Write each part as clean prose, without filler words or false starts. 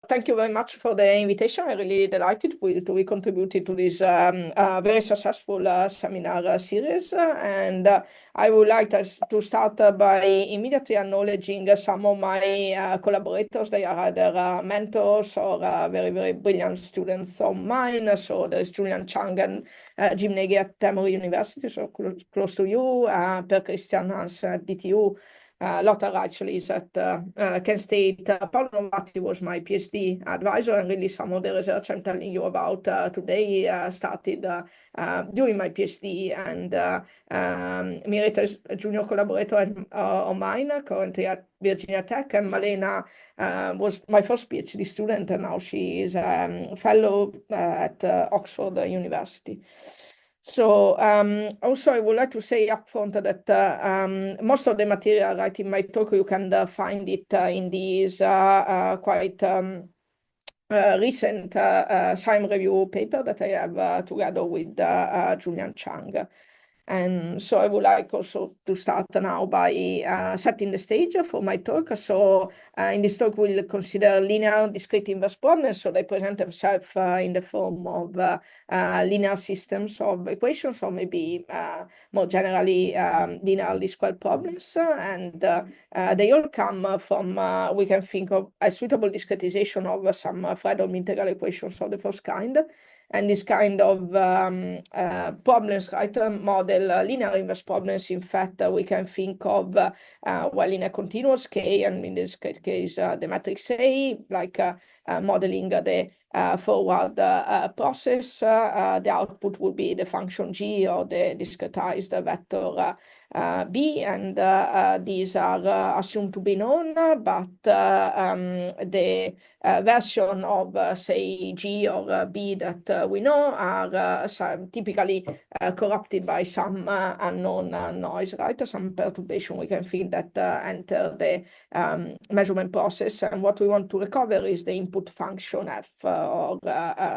thank you very much for the invitation. I'm really delighted we contributed to this very successful seminar series. And I would like to start by immediately acknowledging some of my collaborators. They are either mentors or very, very brilliant students of mine. So there's Julian Chang and Jim Nagy at Emory University, so close to you, Per Christian Hans at DTU. Lotta actually is at Kent State. Paolo Novatti was my PhD advisor, and really some of the research I'm telling you about today started during my PhD. And Mireta is a junior collaborator of mine, currently at Virginia Tech, and Malena was my first PhD student, and now she is a fellow at Oxford University. So also I would like to say upfront that most of the material right in my talk, you can find it in these quite recent SIME review paper that I have together with Julian Chang. And so I would like also to start now by setting the stage for my talk. So in this talk, we'll consider linear discrete inverse problems. So they present themselves in the form of linear systems of equations, or maybe more generally linear least square problems. And they all come from, we can think of a suitable discretization of some Fredholm integral equations of the first kind. And this kind of problems, right, model linear inverse problems. In fact, we can think of, well, in a continuous K, and in this case, the matrix A, like modeling the forward process. The output will be the function G or the discretized vector B, and these are assumed to be known, but the version of, say, G or B that we know are typically corrupted by some unknown noise, right? Some perturbation we can think that enter the measurement process. And what we want to recover is the input function F, or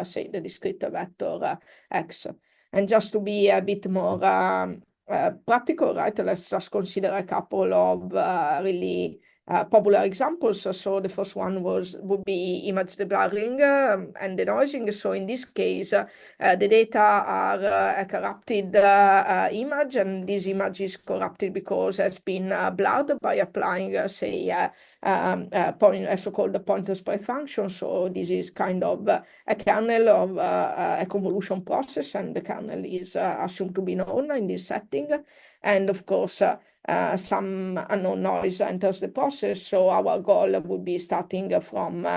say the discrete vector X. And just to be a bit more practical, right, let's just consider a couple of really popular examples. So the first one would be image deblurring and denoising. So in this case, the data are a corrupted image, and this image is corrupted because it's been blurred by applying, say, a so-called pointer spread function. So this is kind of a kernel of a convolution process, and the kernel is assumed to be known in this setting. And of course, some unknown noise enters the process. So our goal would be starting from,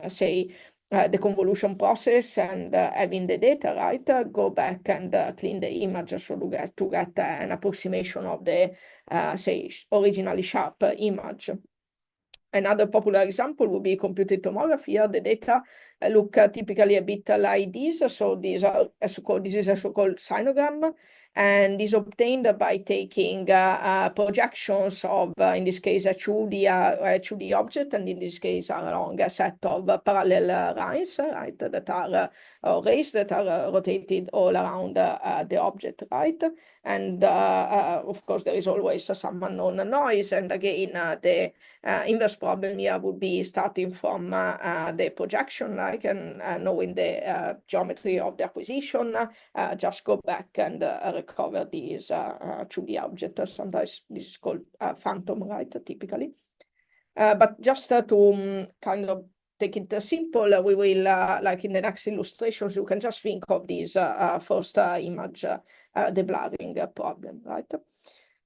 say, the convolution process and having the data, right, go back and clean the image, so to get an approximation of the, say, originally sharp image. Another popular example would be computed tomography. Here, the data look typically a bit like this. So these are this is a so-called sinogram, and is obtained by taking projections of, in this case, a 2D object, and in this case, along a set of parallel lines, right, that are rays that are rotated all around the object, right? And of course, there is always some unknown noise. And again, the inverse problem here would be starting from the projection, like, and knowing the geometry of the acquisition, just go back and recover these 2D objects. Sometimes this is called phantom, right, typically. But just to kind of take it simple, we will, like in the next illustrations, you can just think of this first image deblurring problem, right?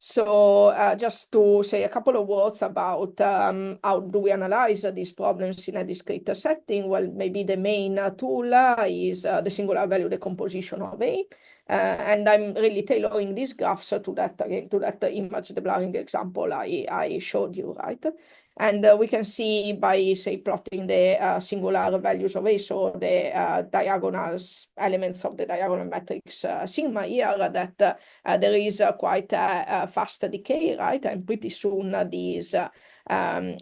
So just to say a couple of words about how do we analyze these problems in a discrete setting. Well, maybe the main tool is the singular value decomposition of A. And I'm really tailoring these graphs to that, again, to that image deblurring example I showed you, right? And we can see by, say, plotting the singular values of A, so the diagonals, elements of the diagonal matrix sigma here, that there is quite a fast decay, right? And pretty soon these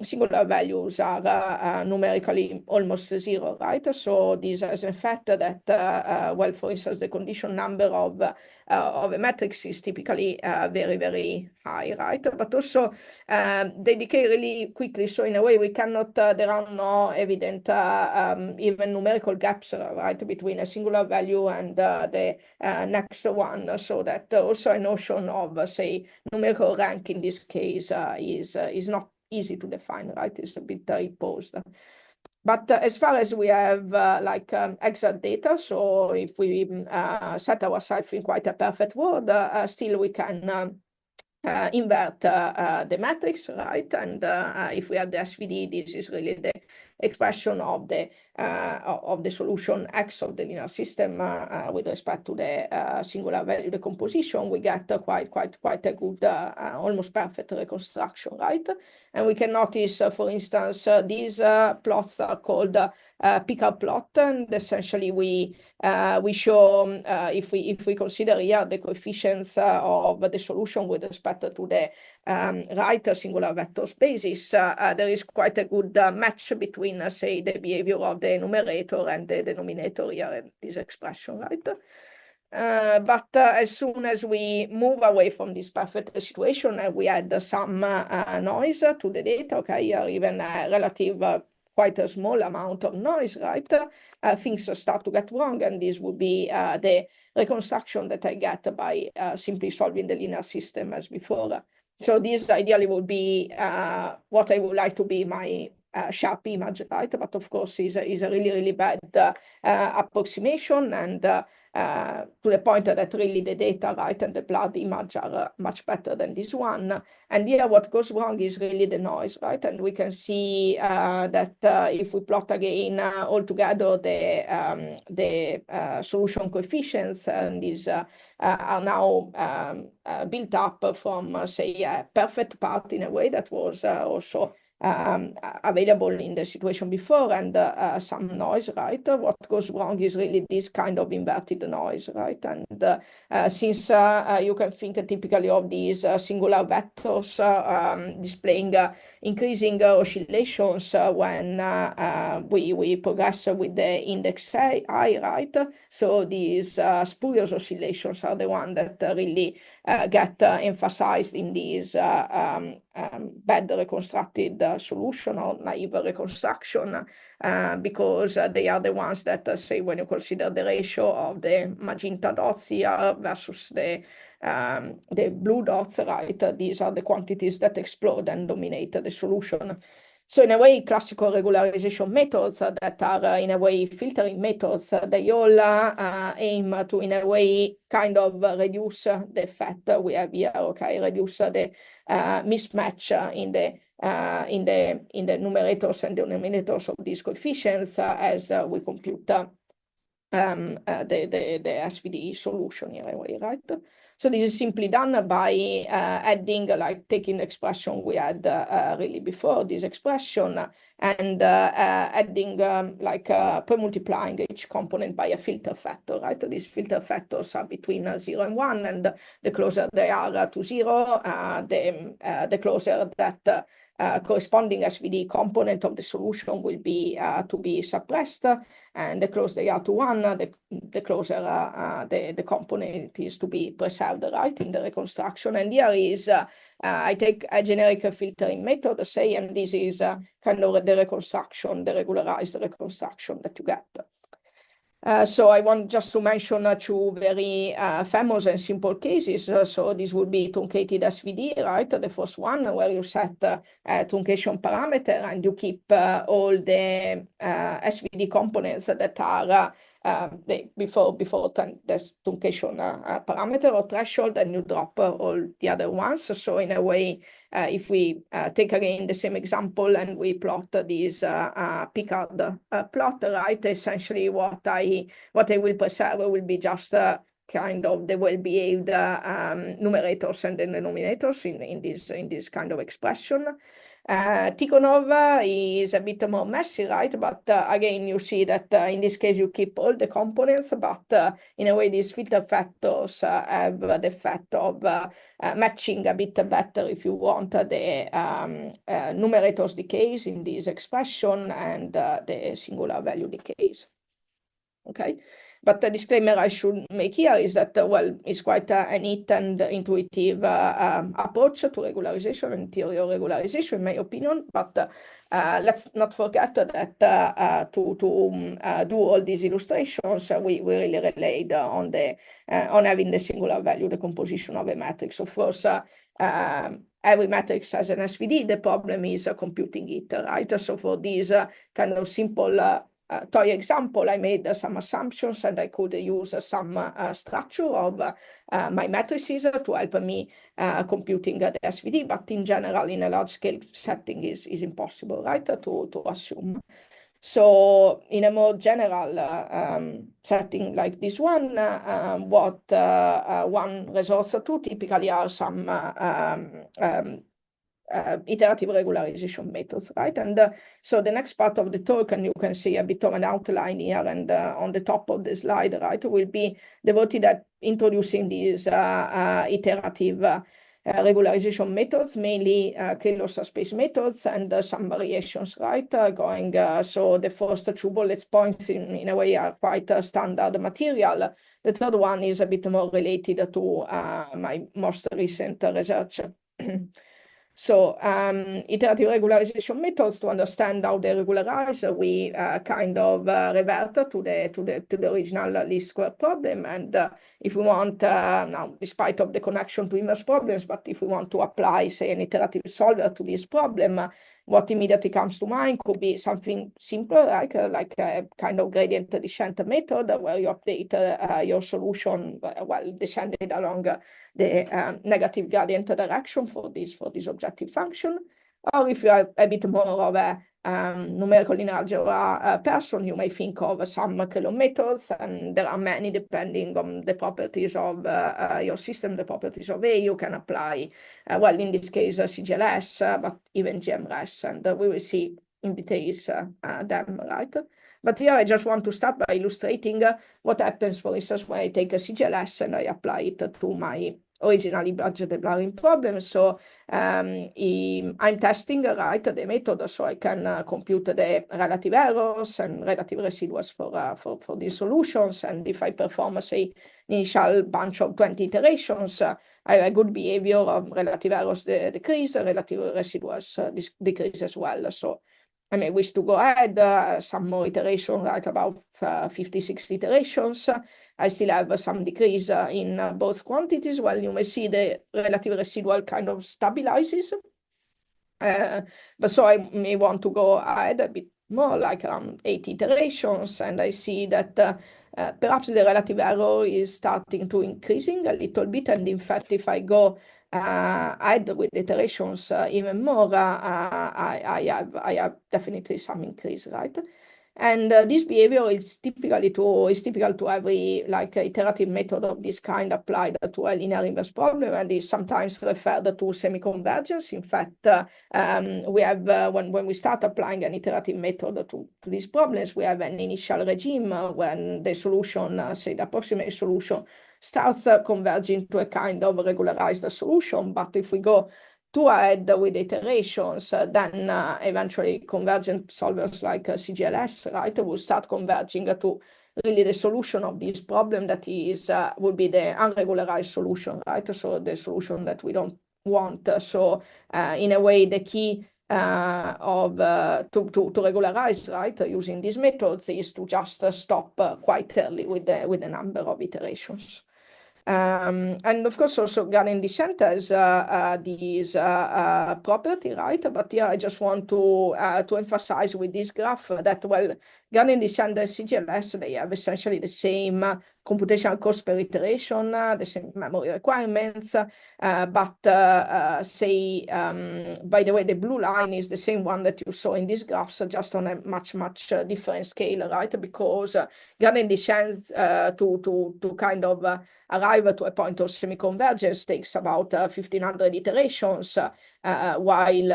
singular values are numerically almost zero, right? So this has an effect that, well, for instance, the condition number of a matrix is typically very, very high, right? But also they decay really quickly. So in a way, we cannot, there are no evident even numerical gaps, right, between a singular value and the next one. So that also a notion of, say, numerical rank in this case is not easy to define, right? It's a bit imposed. But as far as we have exact data, so if we set ourselves in quite a perfect world, still we can invert the matrix, right? And if we have the SVD, this is really the expression of the solution X of the linear system with respect to the singular value decomposition. We get quite a good, almost perfect reconstruction, right? And we can notice, for instance, these plots are called picker plot, and essentially we show if we consider here the coefficients of the solution with respect to the right singular vector spaces, there is quite a good match between, say, the behavior of the numerator and the denominator here in this expression, right? But as soon as we move away from this perfect situation and we add some noise to the data, okay, or even a relative quite a small amount of noise, right? Things start to get wrong, and this would be the reconstruction that I get by simply solving the linear system as before. So this ideally would be what I would like to be my sharp image, right? But of course, is a really, really bad approximation, and to the point that really the data, right, and the blood image are much better than this one. And here what goes wrong is really the noise, right? And we can see that if we plot again all together the solution coefficients, and these are now built up from, say, a perfect part in a way that was also available in the situation before, and some noise, right? What goes wrong is really this kind of inverted noise, right? And since you can think typically of these singular vectors displaying increasing oscillations when we progress with the index I, right? So these spurious oscillations are the ones that really get emphasized in these bad reconstructed solution or naive reconstruction, because they are the ones that, say, when you consider the ratio of the magenta dots here versus the blue dots, right, these are the quantities that explode and dominate the solution. So in a way, classical regularization methods that are in a way filtering methods, they all aim to, in a way, kind of reduce the effect we have here, okay, reduce the mismatch in the numerators and denominators of these coefficients as we compute the SVD solution in a way, right? So this is simply done by adding, like taking the expression we had really before this expression, and adding per-multiplying each component by a filter factor, right? These filter factors are between 0 and 1, and the closer they are to 0, the closer that corresponding SVD component of the solution will be to be suppressed, and the closer they are to 1, the closer the component is to be preserved, right, in the reconstruction. And here is, I take a generic filtering method, say, and this is kind of the reconstruction, the regularized reconstruction that you get. So I want just to mention two very famous and simple cases. So this would be truncated SVD, right? The first one where you set a truncation parameter and you keep all the SVD components that are before the truncation parameter or threshold, and you drop all the other ones. So in a way, if we take again the same example and we plot this Picard plot, right? Essentially, what I will preserve will be just kind of the well-behaved numerators and the denominators in this kind of expression. Tikhonov is a bit more messy, right? But again, you see that in this case, you keep all the components, but in a way, these filter factors have the effect of matching a bit better, if you want, the numerators decays in this expression and the singular value decays. Okay, but the disclaimer I should make here is that, well, it's quite a neat and intuitive approach to regularization and theory of regularization, in my opinion. But let's not forget that to do all these illustrations, we really relied on having the singular value, the composition of a matrix. Of course, every matrix has an SVD. The problem is computing it, right? So for this kind of simple toy example, I made some assumptions, and I could use some structure of my matrices to help me computing the SVD, but in general, in a large-scale setting, is impossible, right, to assume. So in a more general setting like this one, what one resorts to typically are some iterative regularization methods, right? And so the next part of the talk, and you can see a bit of an outline here, and on the top of the slide, right, will be devoted at introducing these iterative regularization methods, mainly Krylov subspace methods, and some variations, right? So the first two bullet points in a way are quite standard material. The third one is a bit more related to my most recent research. So iterative regularization methods, to understand how they regularize, we kind of revert to the original least square problem. And if we want, now, despite of the connection to inverse problems, but if we want to apply, say, an iterative solver to this problem, what immediately comes to mind could be something simpler, like a kind of gradient descent method, where you update your solution while descending along the negative gradient direction for this objective function. Or if you are a bit more of a numerical in algebra person, you may think of some Krylov methods, and there are many depending on the properties of your system, the properties of A. You can apply, well, in this case, CGLS, but even GMRES, and we will see in details them, right? But here I just want to start by illustrating what happens, for instance, when I take a CGLS and I apply it to my originally budgeted blurring problem. So I'm testing, right, the method, so I can compute the relative errors and relative residuals for these solutions. And if I perform, say, initial bunch of 20 iterations, I have a good behavior of relative errors decrease, relative residuals decrease as well. So I may wish to go ahead, some more iteration, right, about 50, 60 iterations. I still have some decrease in both quantities. Well, you may see the relative residual kind of stabilizes. But so I may want to go ahead a bit more, like 80 iterations, and I see that perhaps the relative error is starting to increasing a little bit. And in fact, if I go add with iterations even more, I have definitely some increase, right? And this behavior is typical to every iterative method of this kind applied to a linear inverse problem, and is sometimes referred to semi-convergence. In fact, we have when we start applying an iterative method to these problems, we have an initial regime when the solution, say the approximate solution, starts converging to a kind of regularized solution. But if we go too ahead with iterations, then eventually convergent solvers like CGLS, right, will start converging to really the solution of this problem that is would be the unregularized solution, right? So the solution that we don't want. So in a way, the key to regularize, right, using these methods is to just stop quite early with the number of iterations. And of course, also gradient descent has these property, right? But here I just want to emphasize with this graph that, well, gradient descent and CGLS, they have essentially the same computational cost per iteration, the same memory requirements, but say, by the way, the blue line is the same one that you saw in these graphs, just on a much different scale, right? Because gradient descent to kind of arrive arrive to a point of semi-convergence takes about 1,500 iterations, while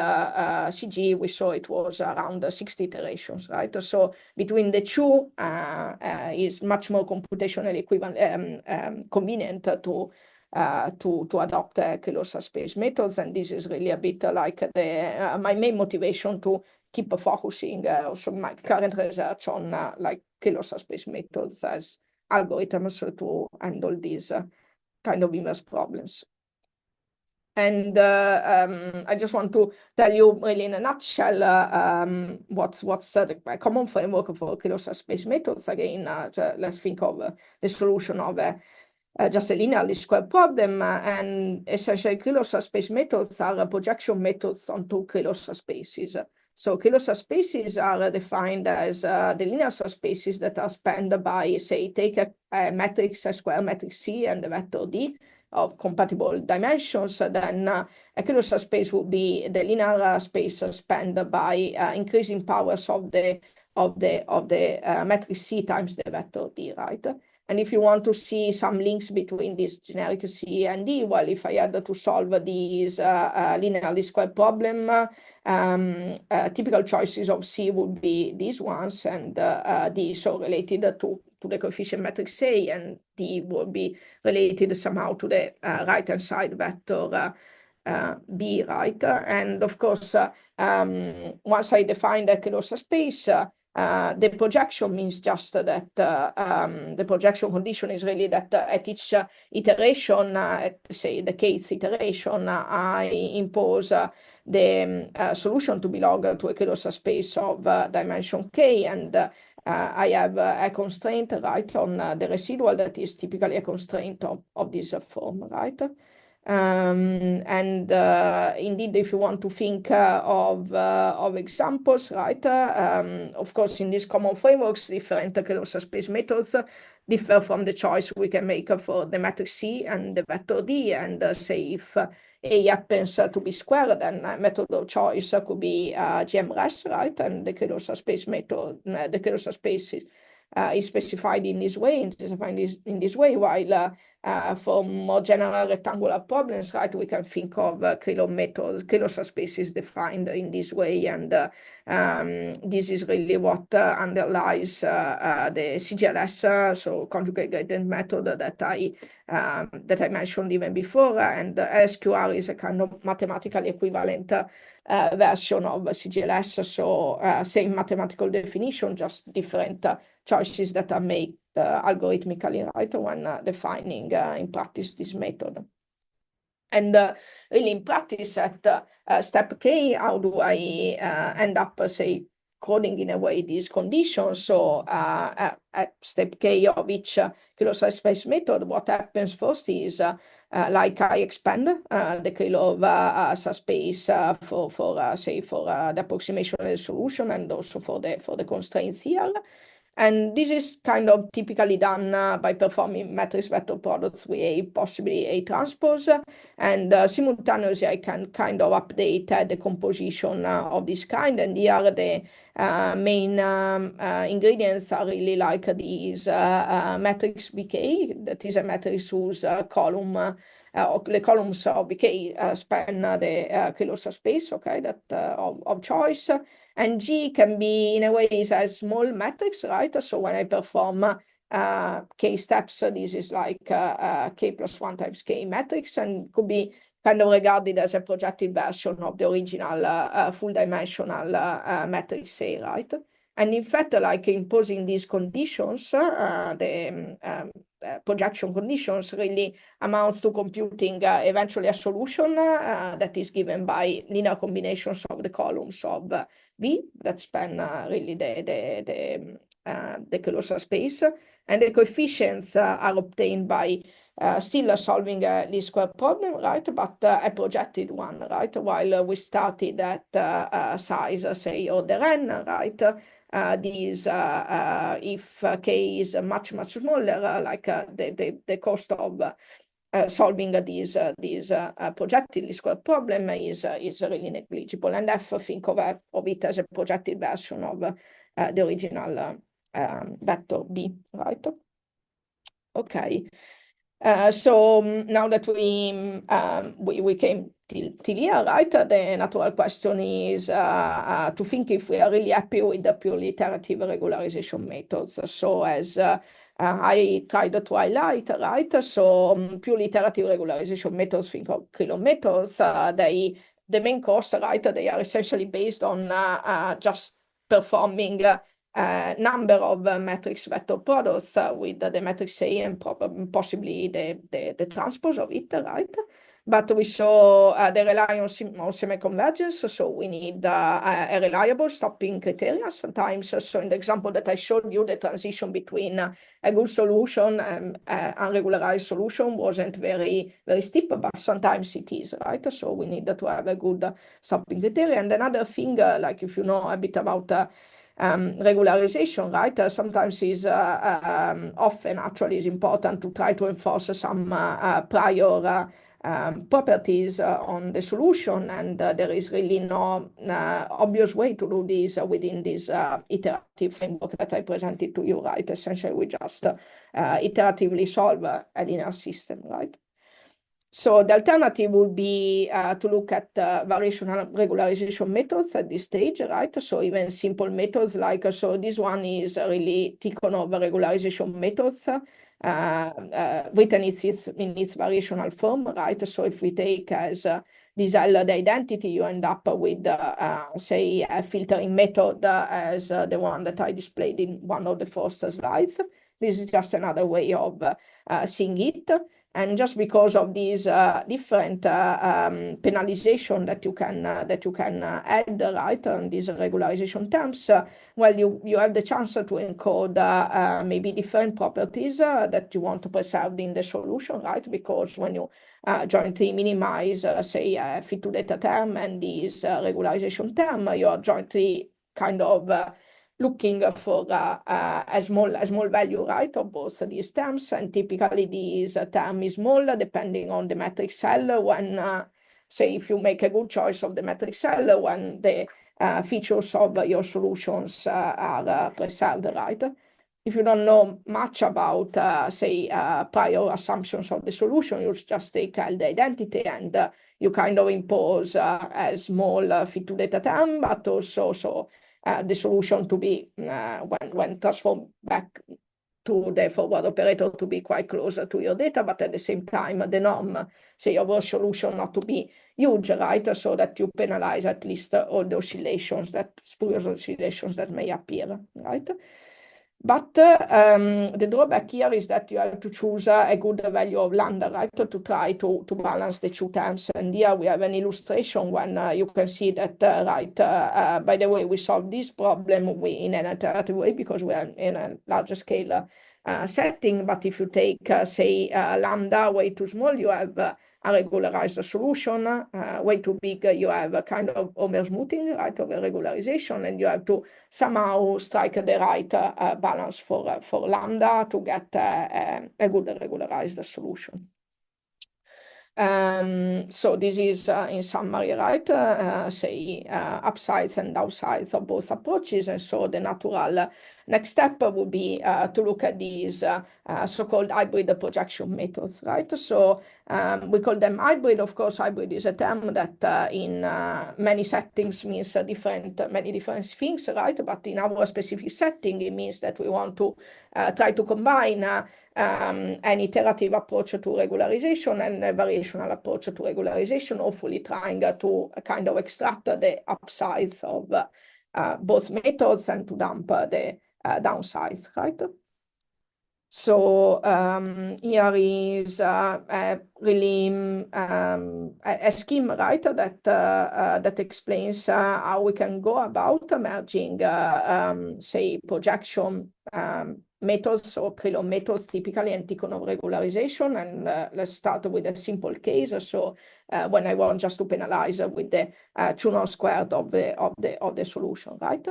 CG, we saw it was around 60 iterations, right? So between the two is much more computationally equivalent, convenient to adopt Krylov subspace methods, and this is really a bit like my main motivation to keep focusing also my current research on like Krylov subspace methods as algorithms to handle these kind of inverse problems. And I just want to tell you really in a nutshell what's the common framework for Krylov subspace methods. Again, let's think of the solution of just a linearly squared problem, and essentially Krylov subspace methods are projection methods onto Krylov subspaces. So Krylov subspaces are defined as the linear subspaces that are spanned by, say, take a matrix, a square matrix C and a vector D of compatible dimensions. Then a Krylov subspace would be the linear space spanned by increasing powers of the matrix C times the vector D, right? And if you want to see some links between this generic C and D, well, if I had to solve these linearly squared problem, typical choices of C would be these ones, and D so related to the coefficient matrix A, and D would be related somehow to the right-hand side vector B, right? And of course, once I define the Krylov subspace, the projection means just that the projection condition is really that at each iteration, at say the kth iteration, I impose the solution to belong to a Krylov subspace of dimension k, and I have a constraint, right, on the residual that is typically a constraint of this form, right? And indeed, if you want to think of examples, right? Of course, in these common frameworks, different Krylov subspace methods differ from the choice we can make for the matrix C and the vector D. And say if A happens to be square, then a method of choice could be GMRES, right? And the Krylov subspace method, the Krylov subspace is specified in this way, while for more general rectangular problems, right, we can think of Krylov methods, Krylov subspaces defined in this way, and this is really what underlies the CGLS, so conjugate gradient method that I mentioned even before, and LSQR is a kind of mathematically equivalent version of CGLS, so same mathematical definition, just different choices that are made algorithmically, right, when defining in practice this method. And really in practice at step K, how do I end up, say, coding in a way these conditions? So at step K of each Krylov subspace method, what happens first is like I expand the Krylov subspace for the approximation of the solution, and also for the constraints here. And this is kind of typically done by performing matrix vector products with A, possibly A transpose, and simultaneously I can kind of update the composition of this kind. And here the main ingredients are really like these matrix BK, that is a matrix whose column the columns of BK span the Krylov subspace, okay, that of choice. And G can be, in a way, is a small matrix, right? So when I perform K steps, this is like K plus 1 times K matrix, and could be kind of regarded as a projected version of the original full dimensional matrix A, right? And in fact, like imposing these conditions, the projection conditions really amounts to computing eventually a solution that is given by linear combinations of the columns of V that span really the Krylov subspace, and the coefficients are obtained by still solving a least square problem, right? But a projected one, right? While we started at size, say, order n, right? These, if K is much smaller, like the cost of solving these projected least square problem is really negligible. And F, think of it as a projected version of the original vector B, right? Okay. So now that we came till here, right? The natural question is to think if we are really happy with the purely iterative regularization methods. So as I tried to highlight, right? So purely iterative regularization methods, think of Krylov methods. The main course, right? They are essentially based on just performing number of matrix vector products with the matrix A and possibly the transpose of it, right? But we saw they rely on semi-convergence, so we need a reliable stopping criteria sometimes. So in the example that I showed you, the transition between a good solution and unregularized solution wasn't very steep, but sometimes it is, right? So we need to have a good stopping criteria. And another thing, like if you know a bit about regularization, right? Sometimes is often actually is important to try to enforce some prior properties on the solution, and there is really no obvious way to do this within this iterative framework that I presented to you, right? Essentially, we just iteratively solve a linear system, right? So the alternative would be to look at variational regularization methods at this stage, right? So even simple methods like, so this one is really Tikhonov regularization methods written in its variational form, right? So if we take as desired identity, you end up with, say, a filtering method as the one that I displayed in one of the first slides. This is just another way of seeing it. And just because of these different penalization that you can add, right, on these regularization terms, well, you have the chance to encode maybe different properties that you want to preserve in the solution, right? Because when you jointly minimize, say, fit to data term and this regularization term, you are jointly kind of looking for a small value, right, of both these terms. And typically this term is small depending on the matrix cell when, say, if you make a good choice of the matrix cell when the features of your solutions are preserved, right? If you don't know much about, say, prior assumptions of the solution, you just take the identity and you kind of impose a small fit to data term, but also the solution to be, when transformed back to the forward operator, to be quite closer to your data, but at the same time, the norm, say, of our solution not to be huge, right? So that you penalize at least all the oscillations, spurious oscillations that may appear, right? But the drawback here is that you have to choose a good value of lambda, right, to try to balance the two terms. And here we have an illustration when you can see that, right, by the way, we solve this problem in an iterative way because we are in a larger scale setting. But if you take, say, lambda way too small, you have a regularized solution. Way too big, you have a kind of over-smoothing, right, of a regularization, and you have to somehow strike the right balance for lambda to get a good regularized solution. So this is in summary, right, say upsides and downsides of both approaches. And so the natural next step would be to look at these so-called hybrid projection methods, right? So we call them hybrid. Of course, hybrid is a term that in many settings means many different things, right? But in our specific setting, it means that we want to try to combine an iterative approach to regularization and a variational approach to regularization, hopefully trying to kind of extract the upsides of both methods and to dump the downsides, right? So here is really a scheme, right, that explains how we can go about merging, say, projection methods or Krylov methods typically and Tikhonov regularization. And let's start with a simple case. So when I want just to penalize with the 2 norm squared of the solution, right?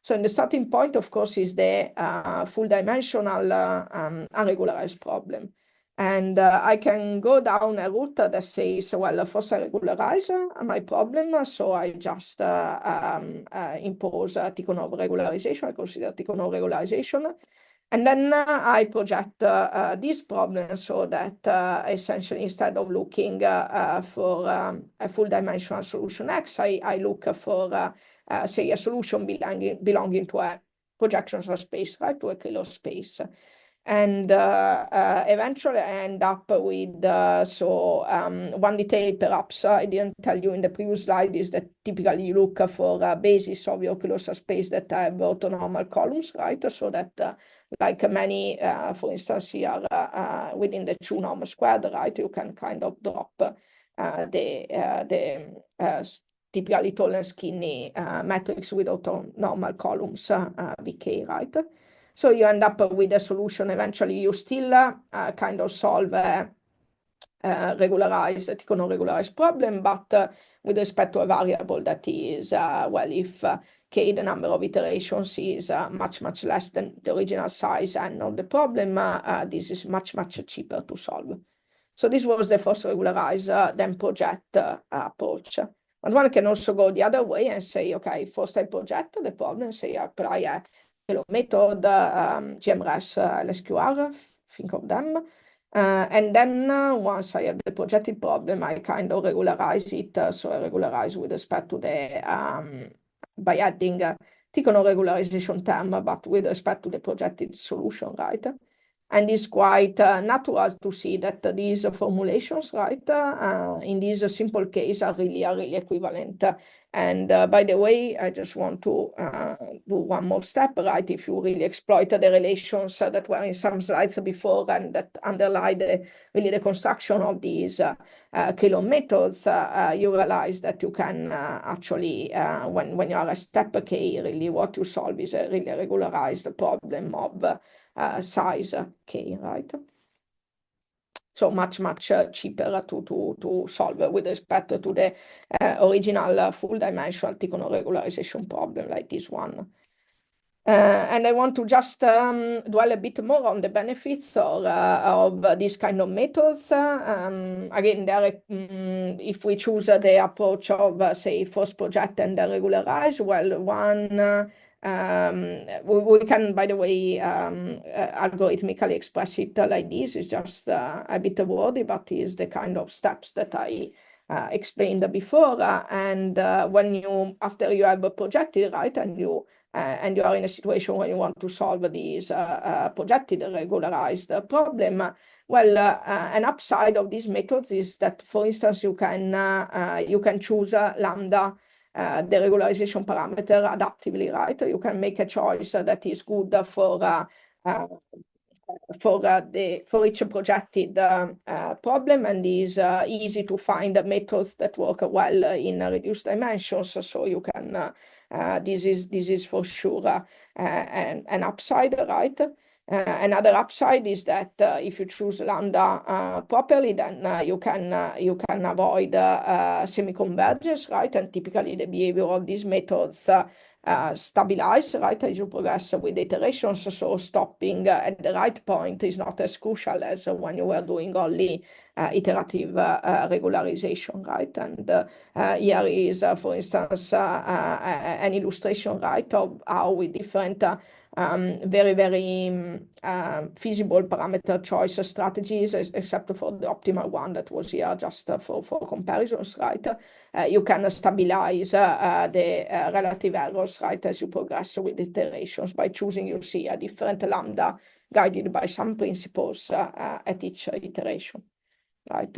So in the starting point, of course, is the full dimensional unregularized problem. And I can go down a route that says, well, first I regularize my problem. So I just impose Tikhonov regularization. I consider Tikhonov regularization. And then I project this problem so that essentially instead of looking for a full dimensional solution X, I look for, say, a solution belonging to a projection subspace, right, to a Krylov space. And eventually I end up with, one detail perhaps I didn't tell you in the previous slide is that typically you look for a basis of your Krylov subspace that have orthonormal columns, right? So that like many, for instance, here within the 2 normal squared, right, you can kind of drop typically tall and skinny matrix with orthonormal columns, VK, right? So you end up with a solution. Eventually, you still kind of solve a regularized, Tikhonov-regularized problem, but with respect to a variable that is, well, if k, the number of iterations, is much, much less than the original size n of the problem, this is much, much cheaper to solve. So this was the first regularize, then project approach. And one can also go the other way and say, okay, first I project the problem, say I apply a method, GMRES, LSQR, think of them. And then once I have the projected problem, I kind of regularize it. So I regularize with respect to the, by adding Tikhonov regularization term, but with respect to the projected solution, right? And it's quite natural to see that these formulations, right, in this simple case are really equivalent. And by the way, I just want to do one more step, right? If you really exploit the relations that were in some slides before and that underlie really the construction of these Krylov methods, you realize that you can actually, when you are a step k, really what you solve is a really regularized problem of size k, right? So much cheaper to solve with respect to the original full dimensional Tikhonov regularization problem like this one. And I want to just dwell a bit more on the benefits of this kind of methods. Again, if we choose the approach of, say, first project and then regularize, well, one, we can, by the way, algorithmically express it like this. It's just a bit wordy, but is the kind of steps that I explained before. And after you have projected, right, and you are in a situation where you want to solve this projected regularized problem, well, an upside of these methods is that, for instance, you can choose lambda, the regularization parameter, adaptively, right? You can make a choice that is good for each projected problem, and is easy to find methods that work well in reduced dimensions. So you can this is for sure an upside, right? Another upside is that if you choose lambda properly, then you can avoid semi-convergence, right? And typically the behavior of these methods stabilize, right, as you progress with iterations. So stopping at the right point is not as crucial as when you were doing only iterative regularization, right? And here is, for instance, an illustration, right, of how with different very feasible parameter choice strategies, except for the optimal one that was here just for comparisons, right? You can stabilize the relative errors, right, as you progress with iterations by choosing, you see, a different lambda guided by some principles at each iteration, right?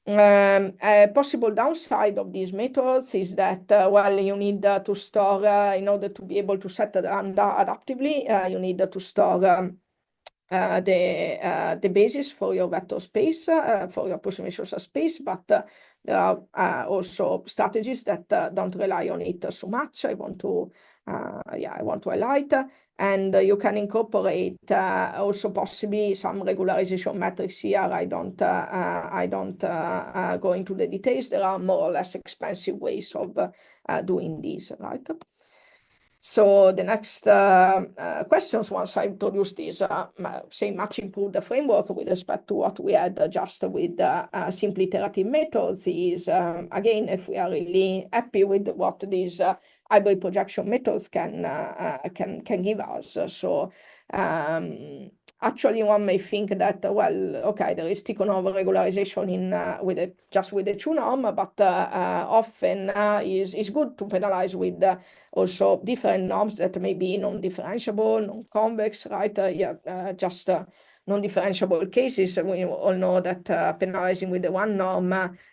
A possible downside of these methods is that, well, you need to store, in order to be able to set the lambda adaptively, you need to store the basis for your vector space, for your approximation space, but there are also strategies that don't rely on it so much. I want to highlight, and you can incorporate also possibly some regularization metrics here. I don't go into the details. There are more or less expensive ways of doing this, right? So the next questions, once I introduce this, say much improved framework with respect to what we had just with simple iterative methods, is again, if we are really happy with what these hybrid projection methods can give us. So actually, one may think that, well, okay, there is Tikhonov regularization in just with the two norm, but often is good to penalize with also different norms that may be non-differentiable, non-convex, right? Just non-differentiable cases. We all know that penalizing with the one norm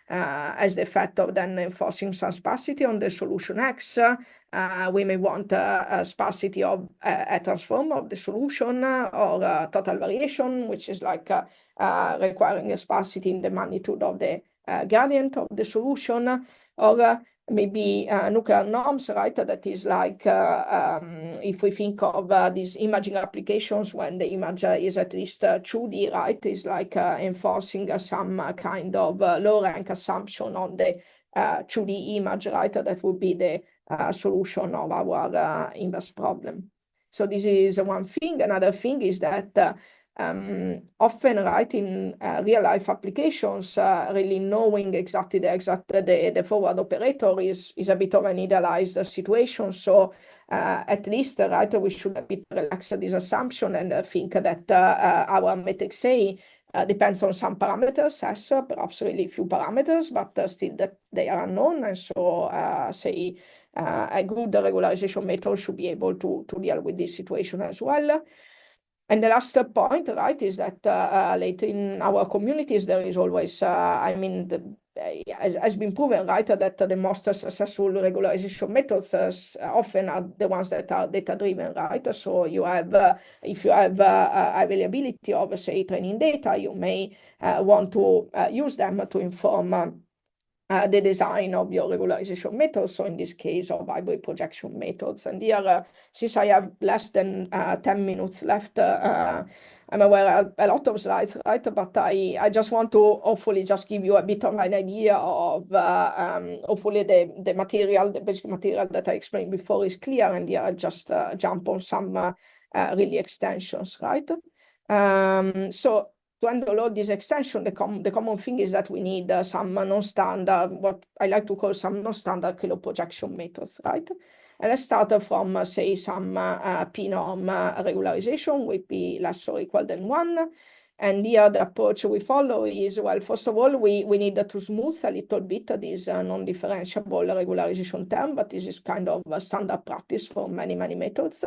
has the effect of then enforcing some sparsity on the solution X. We may want a sparsity of a transform of the solution or total variation, which is like requiring a sparsity in the magnitude of the gradient of the solution, or maybe nuclear norms, right? That is like if we think of these imaging applications when the image is at least 2D, right? Is like enforcing some kind of low rank assumption on the 2D image, right? That would be the solution of our inverse problem. So this is one thing. Another thing is that often, right, in real life applications, really knowing exactly the forward operator is a bit of an idealized situation. So at least, right, we should a bit relax this assumption and think that our matrix A depends on some parameters, as perhaps really few parameters, but still that they are unknown. And so say a good regularization method should be able to deal with this situation as well. And the last point, right, is that later in our communities, there is always, I mean, has been proven, right, that the most successful regularization methods often are the ones that are data-driven, right? So you have, if you have availability of, say, training data, you may want to use them to inform the design of your regularization methods, so in this case of hybrid projection methods. And here, since I have less than 10 minutes left, I'm aware a lot of slides, right? But I just want to hopefully just give you a bit of an idea of hopefully the material, the basic material that I explained before is clear, and here I just jump on some really extensions, right? So to handle all this extension, the common thing is that we need some non-standard, what I like to call some non-standard Krylov projection methods, right? And let's start from, say, some p-norm regularization with p less or equal than 1. And here the approach we follow is, well, first of all, we need to smooth a little bit this non-differentiable regularization term, but this is kind of a standard practice for many, many methods.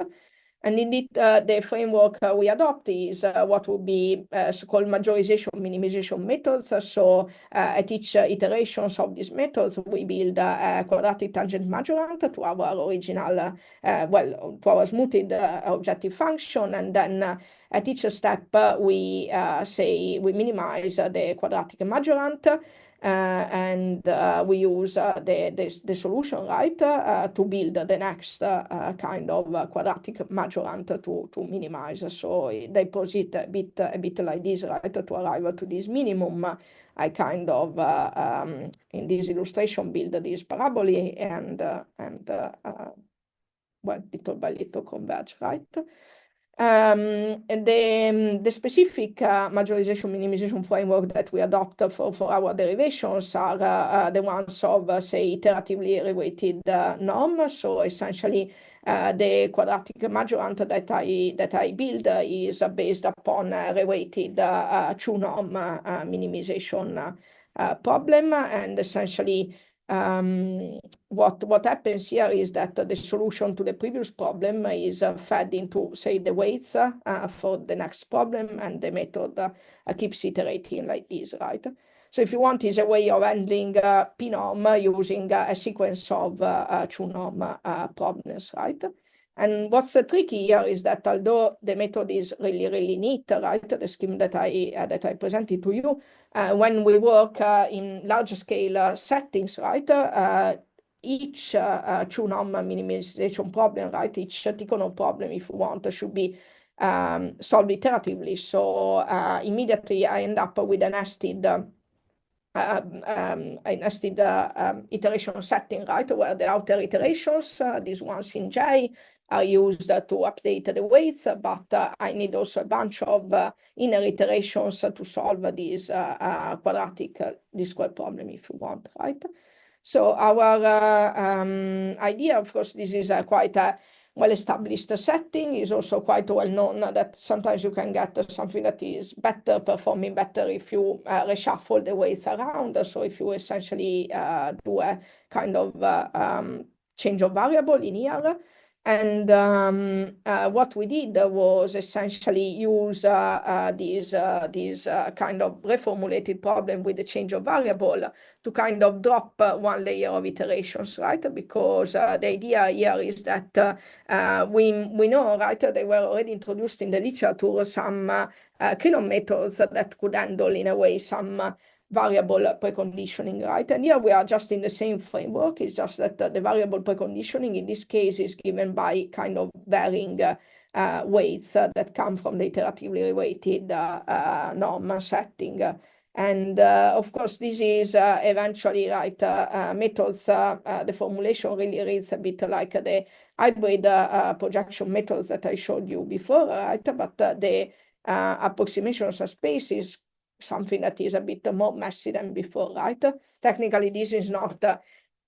And indeed, the framework we adopt is what would be so-called majorization minimization methods. So at each iterations of these methods, we build a quadratic tangent majorant to our original, well, to our smoothed objective function. And then at each step, we say we minimize the quadratic majorant. And we use the solution, right, to build the next kind of quadratic majorant to minimize. So they proceed a bit like this, right, to arrive to this minimum. I kind of, in this illustration, build this parabole and well, little by little converge, right? And the specific majorization minimization framework that we adopt for our derivations are the ones of, say, iteratively reweighted norm. So essentially, the quadratic majorant that I build is based upon a reweighted two-norm minimization problem, and essentially what happens here is that the solution to the previous problem is fed into, say, the weights for the next problem, and the method keeps iterating like this, right? So if you want, is a way of handling p-norm using a sequence of two-norm problems, right? And what's tricky here is that although the method is really, really neat, right, the scheme that I presented to you, when we work in large scale settings, right, each two-norm minimization problem, right, each Tikhonov problem, if you want, should be solved iteratively. So immediately I end up with a nested I nested iteration setting, right, where the outer iterations, these ones in J, are used to update the weights, but I need also a bunch of inner iterations to solve this quadratic least square problem if you want, right? So our idea, of course, this is quite a well-established setting. Is also quite well known that sometimes you can get something that is better, performing better if you reshuffle the weights around. So if you essentially do a kind of change of variable linear. And what we did was essentially use this kind of reformulated problem with the change of variable to kind of drop one layer of iterations, right? Because the idea here is that we know, right, they were already introduced in the literature some Krylov methods that could handle in a way some variable preconditioning, right? And here we are just in the same framework. It's just that the variable preconditioning in this case is given by kind of varying weights that come from the iteratively weighted norm setting. And of course, this is eventually, right, methods, the formulation really reads a bit like the hybrid projection methods that I showed you before, right? But the approximation of subspaces something that is a bit more messy than before, right? Technically, this is not a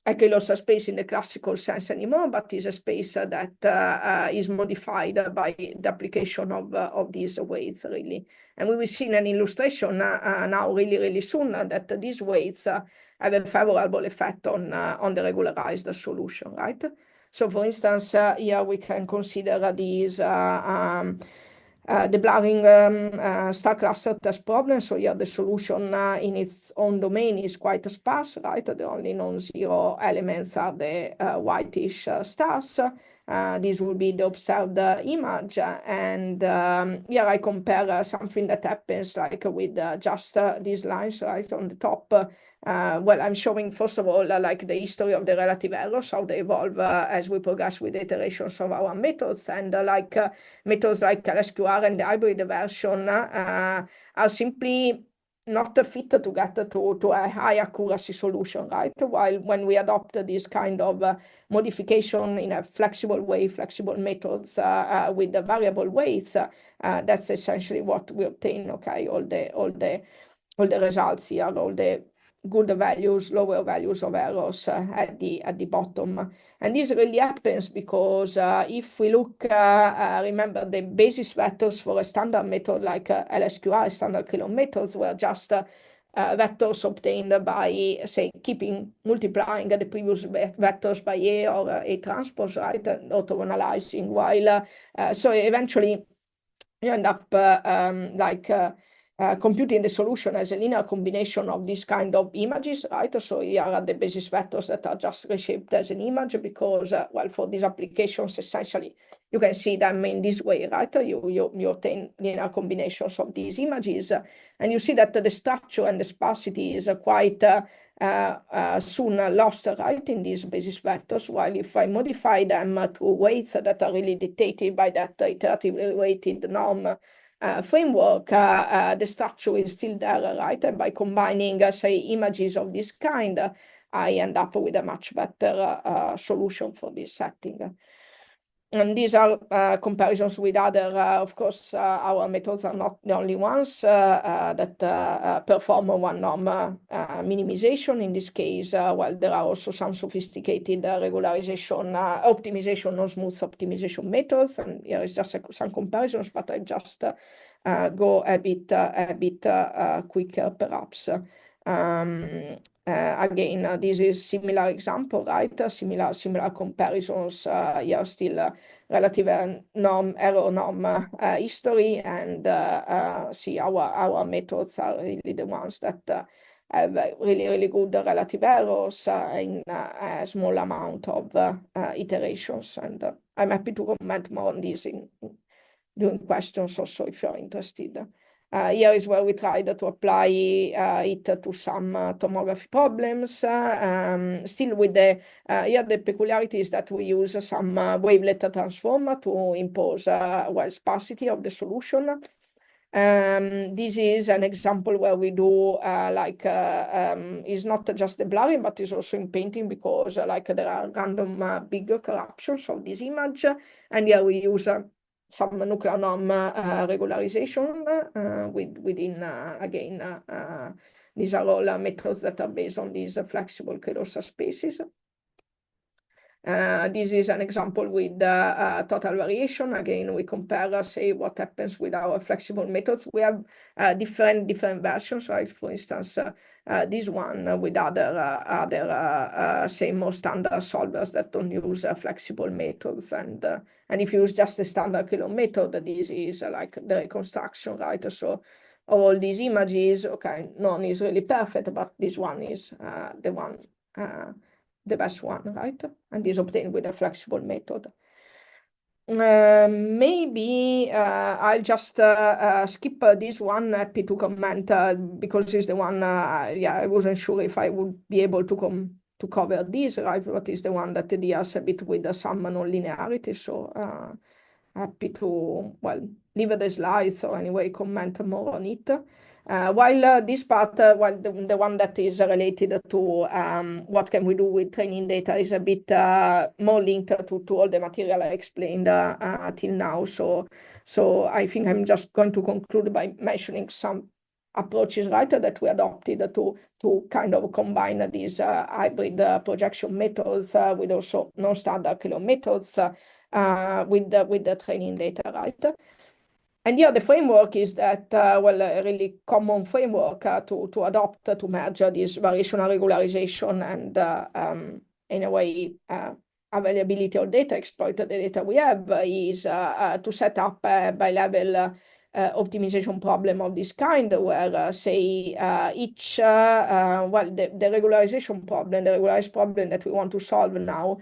Krylov subspace in the classical sense anymore, but is a space that is modified by the application of these weights, really. And we will see in an illustration now really soon that these weights have a favorable effect on the regularized solution, right? So for instance, here we can consider these the blurring star cluster test problem. So here the solution in its own domain is quite sparse, right? The only non-zero elements are the whitish stars. This will be the observed image. And here I compare something that happens like with just these lines right on the top. Well, I'm showing, first of all, like the history of the relative errors, how they evolve as we progress with the iterations of our methods. And like methods like LSQR and the hybrid version are simply not fit to get to a high accuracy solution, right? While when we adopt this kind of modification in a flexible way, flexible methods with the variable weights, that's essentially what we obtain, okay? All the results here, all the good values, lower values of errors at the bottom. And this really happens because if we look, remember the basis vectors for a standard method like LSQR, standard Krylov methods, were just vectors obtained by, say, multiplying the previous vectors by A or A transpose, right, and orthogonalizing, while so eventually you end up computing the solution as a linear combination of this kind of images, right? So here are the basis vectors that are just reshaped as an image because, well, for these applications, essentially, you can see them in this way, right? You obtain linear combinations of these images, and you see that the structure and the sparsity is quite soon lost, right, in these basis vectors, while if I modify them to weights that are really dictated by that iteratively weighted norm framework, the structure is still there, right? And by combining, say, images of this kind, I end up with a much better solution for this setting. And these are comparisons with other, of course, our methods are not the only ones that perform one norm minimization. In this case, well, there are also some sophisticated regularization, optimization, non-smooth optimization methods. And here is just some comparisons, but I just go a bit quicker, perhaps. Again, this is similar example, right? Similar comparisons. Here still relative norm, error norm history, and see our methods are really the ones that have really good relative errors in a small amount of iterations. And I'm happy to comment more on this during questions also if you're interested. Here is where we tried to apply it to some tomography problems. Still with here the peculiarity is that we use some wavelet transform to impose well, sparsity of the solution. This is an example where we do it's not just the blurring, but it's also in painting, because there are random bigger corruptions of this image. And here we use some nuclear norm regularization within, again, these are all methods that are based on these flexible Krylov subspaces. This is an example with total variation. Again, we compare, say, what happens with our flexible methods. We have different versions, right? For instance, this one with other say, more standard solvers that don't use flexible methods. And if you use just the standard Krylov method, this is like the reconstruction, right? So all these images, okay, none is really perfect, but this one is the one. The best one, right? And is obtained with a flexible method. Maybe I'll just skip this one, happy to comment, because it's the one, yeah, I wasn't sure if I would be able to cover this, right? But it's the one that deals a bit with some nonlinearity. So happy to, well, leave the slides or anyway comment more on it. While this part, the one that is related to what can we do with training data is a bit more linked to all the material I explained till now. So I think I'm just going to conclude by mentioning some approaches, right, that we adopted to kind of combine these hybrid projection methods with also non-standard Krylov methods with the training data, right? And yeah, the framework is that, well, a really common framework to adopt to merge this variational regularization and, in a way, availability of data, exploit the data we have, is to set up a bi-level optimization problem of this kind, where, say, each, well, the regularization problem, the regularized problem that we want to solve now,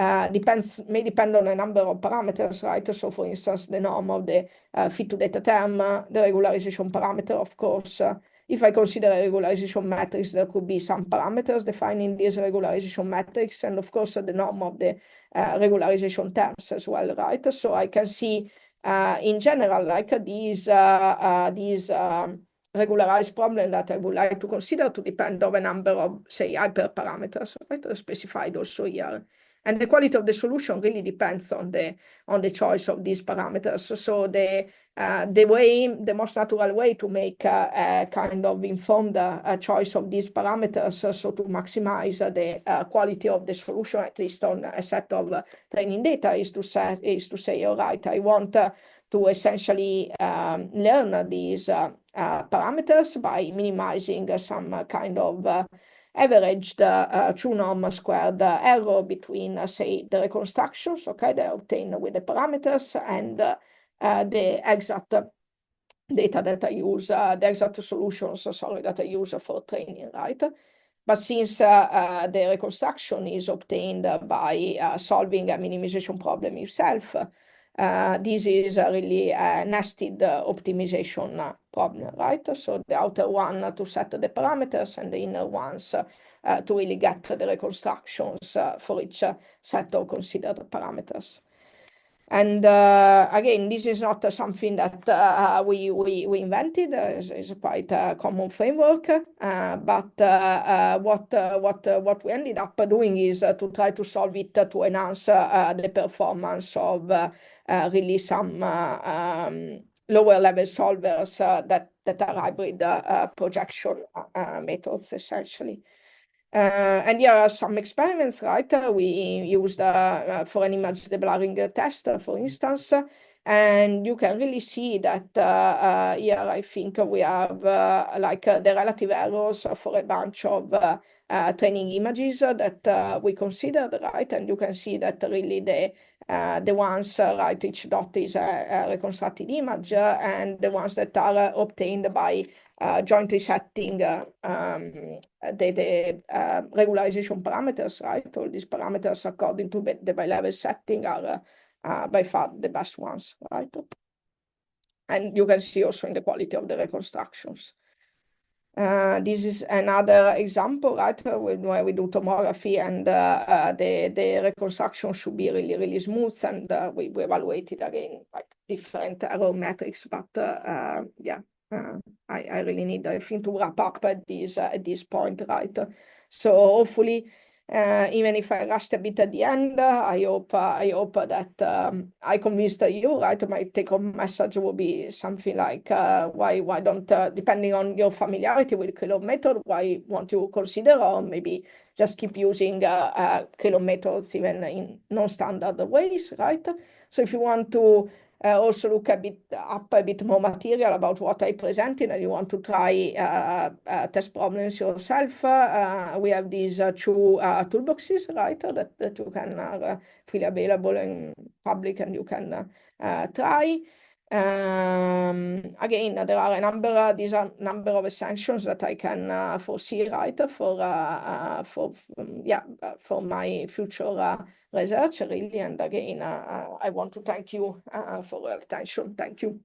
may depend on a number of parameters, right? So, for instance, the norm of the fit to data term, the regularization parameter, of course. If I consider a regularization matrix, there could be some parameters defining this regularization matrix, and of course, the norm of the regularization terms as well, right? So I can see, in general, like these regularized problem that I would like to consider to depend on a number of, say, hyperparameters, right? Specified also here. And the quality of the solution really depends on the choice of these parameters. So the most natural way to make a kind of informed choice of these parameters, so to maximize the quality of the solution, at least on a set of training data, is to say, all right, I want to essentially learn these parameters by minimizing some kind of averaged true norm squared error between, say, the reconstructions, okay, they are obtained with the parameters, and the exact data that I use, the exact solutions, sorry, that I use for training, right? But since the reconstruction is obtained by solving a minimization problem itself, this is really a nested optimization problem, right? So the outer one to set the parameters and the inner ones to really get the reconstructions for each set of considered parameters. And again, this is not something that we invented. It's quite a common framework. But what we ended up doing is to try to solve it to enhance the performance of really some lower level solvers that are hybrid projection methods, essentially. And here are some experiments, right? We used for an image the blurring test, for instance, and you can really see that here I think we have the relative errors for a bunch of training images that we considered, right? And you can see that really the ones, right, each dot is a reconstructed image, and the ones that are obtained by jointly setting the regularization parameters, right? All these parameters according to the bi-level setting are by far the best ones, right? And you can see also in the quality of the reconstructions. This is another example, right, where we do tomography, and the reconstruction should be really, really smooth, and we evaluated again like different error metrics. But yeah, I really need, I think, to wrap up at this point, right? So hopefully, even if I rushed a bit at the end, I hope that I convinced you, right? My take-home message will be something like, why don't, depending on your familiarity with Krylov method, why won't you consider, or maybe just keep using Krylov methods even in non-standard ways, right? So if you want to also look a bit more material about what I presented, and you want to try test problems yourself, we have these two toolboxes, right, that you can freely available in public, and you can try. Again, there are these are a number of assumptions that I can foresee, right, for my future research, really. And again, I want to thank you for your attention. Thank you.